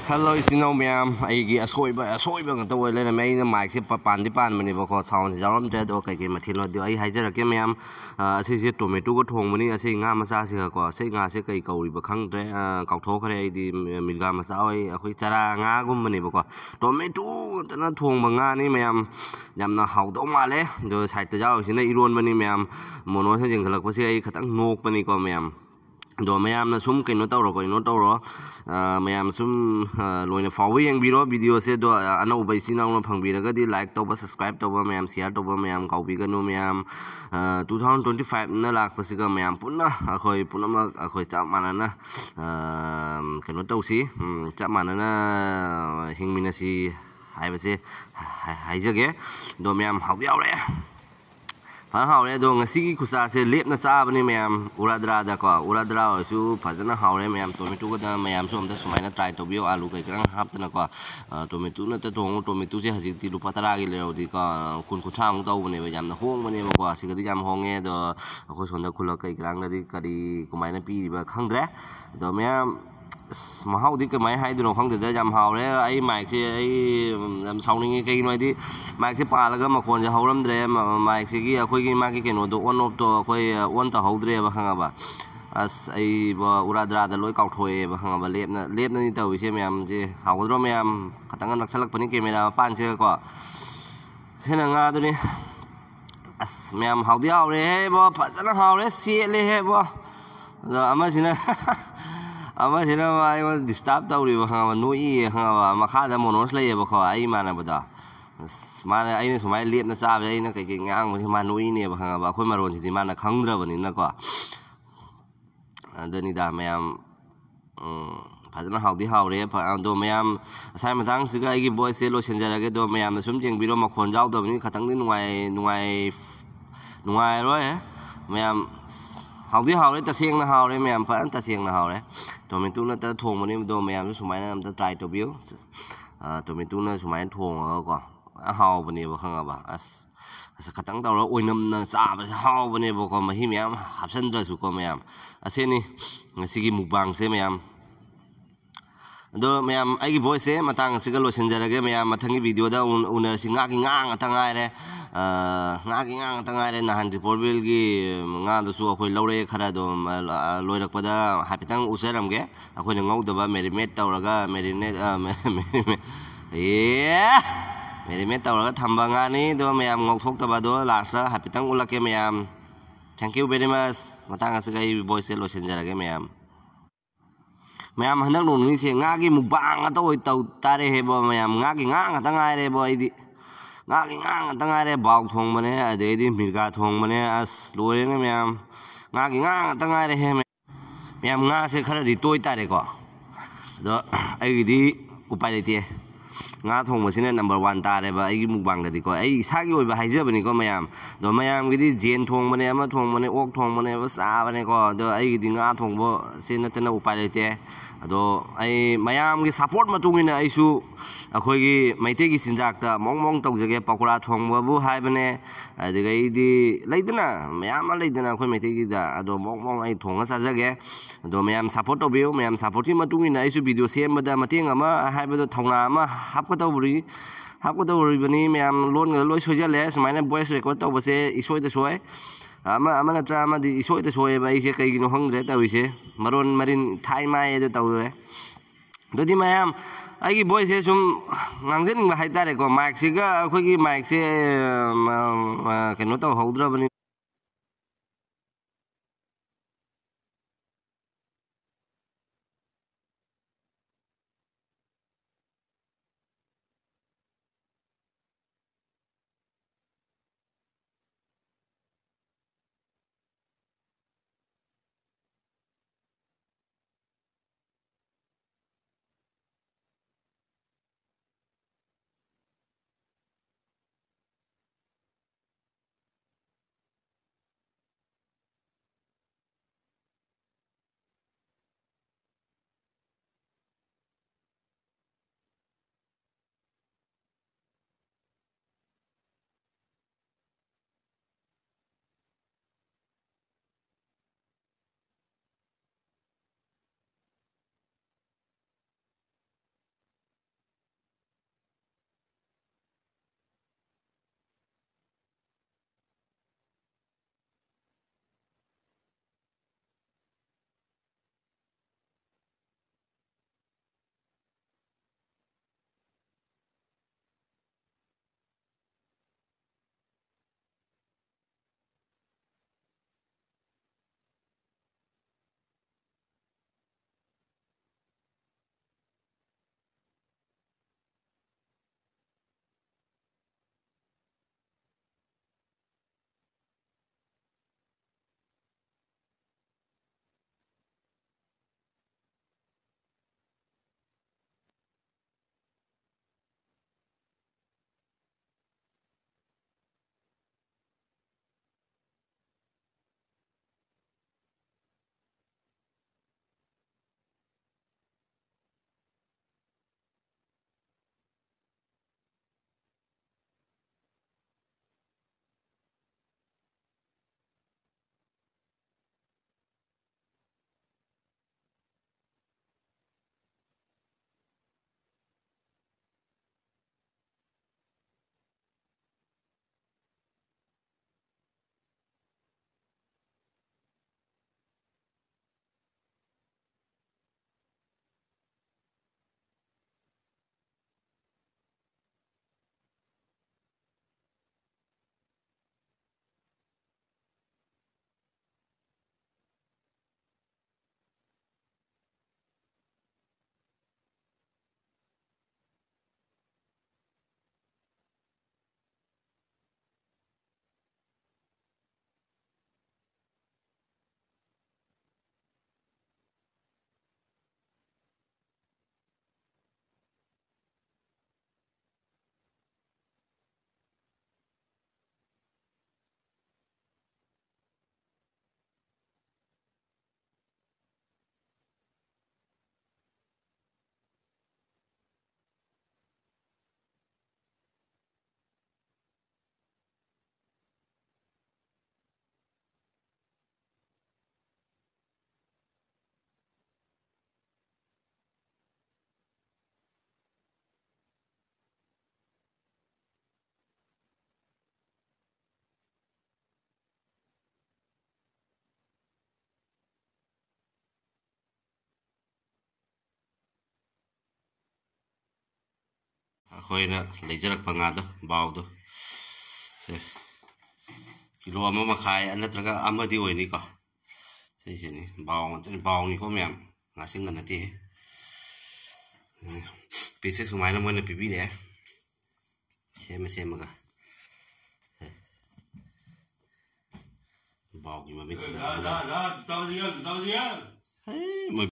Hello, Isino Mayam. I get a soy by a soy bang to let a main mic, Pandipan, Manivoco sounds, Jaram Dread or Kaki Matino. I hijack a Mayam, says it to me to go to Moni, a saying Amasasi, saying I say Kaiko, Bacandre, Kautokare, the Milgamasawi, a Huitara, Nagum Manivoco. Tometuga, not Mangani, Mayam, Yamna how do male, those hide the house in the Iron Mani, Mayam, Monosi, Kalakosi, Katang, no Panico, Mayam. Do mayamna sum kaino tawro kaino tawro mayam sum loina fawi yang biro video se do ana ubai sina una phangbiraga di like toba subscribe toba mayam share toba mayam kaubi ganu mayam 2025 na lak pasiga mayam punna akhoi pumnamak akhoi chap manana kaino tawsi chap manana hingminasi haibase haijage do mayam haudi aure How they doing a sea kusa say Lepna Sabani, ma'am, Uradra, Uradra, or soup, Pazana, how I am Tometuga, Mayam, some the Sumana try to be a look at Grand Haptanaka, Tometuna, Tometuja, has it to Pataragi, the Kunkutam, whenever I'm the home, whenever I was Sigadiam Honge, the Hos on the Kulaka, Granga, the Kumana P, but Hungre, the Mayam. Mahao di mai hai dino khang de jam hao le ai mic se ai jam sounding ke no di mic se pa la ga ma khon ja hauram dre mic se gi akhoi gi ma ki keno do on off to akhoi on to haudre ba khanga ba as ai ba uradra da loi kau thoi ba khanga ba lepna ni tawi se myam je haudro myam khatang nak salak pani camera pan se ko sena nga do ni as myam haudi hau re he ba phajana hau re se le he ba ama sina Ama sina I was disturbed out with Nui, Machaga monos lay bako, I manabada. Mana I know my late Nasab, I know taking young with Manui near Bakumaron, the man a condravan in Naka. And then it mayam. I don't know how the how rep and do mayam. Simon thanks the guy give boys selo Shenjaraga do mayam, something below Makonjal, the Katangin, Nuai Roy, mayam. How the how it saying the how mayam pant saying the how Tometuna thong do mayam sumai the try to view Tometuna sumai thong a how whenever hung about as a catang dollar winum sabas how whenever come him absent dress who come yam as any sigi mukbang se mayam do mayam I voice matang sigalo senjaraga mayam matangi video da una singaki ngang atangai ngaki ngang tangare na han report bill gi nga do su akhoi lore khara do loirak pada hapitang usaram ge akhoi ngau daba marinate tawraga marinate marinate tawraga thamba nga ni do mayam ngau thok taba do lasa hapitang ulake mayam thank you very much matang asagai voice lo senjara ge mayam handak no ni se ngaki mukbang atoi taw tare he bo mayam ngaki ngang tangai re bo idi ngaki ngang tangare bau thong mane adedi mirga thong mane as lore ne myam ngaki ngang tangare he myam nga se khara di toy tare ko do ai di upai lete nga thong masine number 1 tare ba ai mukbang da di ko ai sagi oi ba haija bani ko mayam do mayam gi di jen thong mane ama thong mane ok thong mane ba sa bane ko do ai di nga thong bo se na tana upai lete ado ai mayam gi support matungina ai su akhoi gi maite gi sinjak ta mong tawjage pakura thongba bu haibane adigai di leidana mayam leidana akhoi maite gi da ado mong ai thonga sajage ado mayam support obiu mayam support gi matungina ai su video sembada mateng ama haibado thongna ama hapka tawri bani mayam lon ga loi sojale sumaina voice record tawbase isoi da soi ama natra ama di isoi da soi ba ise kai gi no hangre tawise marin thai mai do tawre dodi mayam I boys say some Nanzing Haitarico, Mike Siga, Quiggy Mike say cannot hold rubber. ꯑꯩꯈꯣꯏꯅ ꯂꯩꯖꯔꯛꯄ ꯉꯥꯗꯣ ꯕꯥꯎꯗꯣ ꯁꯦ kilo 1.5 ꯅꯠꯇ꯭ꯔꯒ ꯑꯃꯗꯤ ꯑꯣꯏꯅꯤꯀꯣ ꯁꯤꯁꯤꯅꯤ ꯕꯥꯎ ꯉꯥꯛꯇꯅꯤ ꯕꯥꯎꯅꯤꯀꯣ ꯃꯌꯥꯝ ꯉꯥꯁꯤꯡꯒ ꯅꯠꯇꯦ ꯄꯤꯁꯁꯦ ꯁꯨꯃꯥꯏꯅ ꯃꯣꯏꯅ ꯄꯤꯕꯤꯔꯛꯑꯦ ꯁꯦꯝꯃꯒ 바오기 맘에 들어.